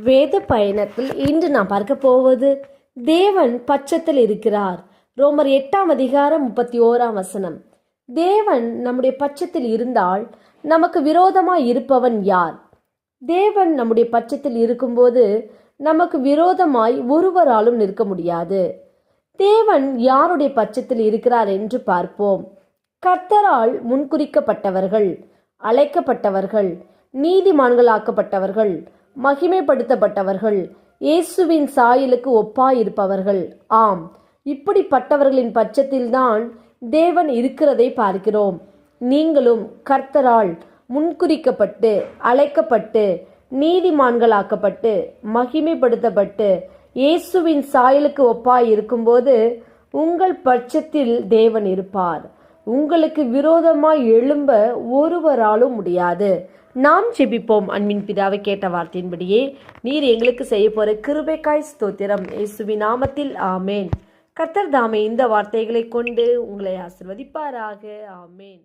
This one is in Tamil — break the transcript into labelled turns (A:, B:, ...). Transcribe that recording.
A: வேத பயணத்தில் இன்று நாம் பார்க்க போவது தேவன் பட்சத்தில் இருக்கிறார். ரோமர் 8:31. தேவன் நம்முடைய பட்சத்தில் இருந்தால் நமக்கு விரோதமாய் இருப்பவன் யார்? தேவன் நம்முடைய பட்சத்தில் இருக்கும்போது நமக்கு விரோதமாய் ஒருவராலும் நிற்க முடியாது. தேவன் யாருடைய பட்சத்தில் இருக்கிறார் என்று பார்ப்போம். கர்த்தரால் முன்குறிக்கப்பட்டவர்கள், அழைக்கப்பட்டவர்கள், நீதிமான்களாக்கப்பட்டவர்கள், மகிமைப்படுத்தப்பட்டவர்கள், இயேசுவின் சாயலுக்கு ஒப்பாயிருப்பவர்கள். ஆம், இப்படிப்பட்டவர்களின் பட்சத்தில்தான் தேவன் இருக்கிறதை பார்க்கிறோம். நீங்களும் கர்த்தரால் முன்குறிக்கப்பட்டு, அழைக்கப்பட்டு, நீதிமான்களாக்கப்பட்டு, மகிமைப்படுத்தப்பட்டு, இயேசுவின் சாயலுக்கு ஒப்பாய் இருக்கும்போது உங்கள் பட்சத்தில் தேவன் இருப்பார். உங்களுக்கு விரோதமாய் எழும்ப ஒருவராலும் முடியாது. நாம் ஜெபிப்போம். அன்பின் பிதாவை, கேட்ட வார்த்தையின்படியே நீர் எங்களுக்கு செய்ய போற கிருபைக்காய் ஸ்தோத்திரம். இயேசுவின் நாமத்தில் ஆமேன். கர்த்தர் தாமே இந்த வார்த்தைகளை கொண்டு உங்களை ஆசீர்வதிப்பாராக. ஆமேன்.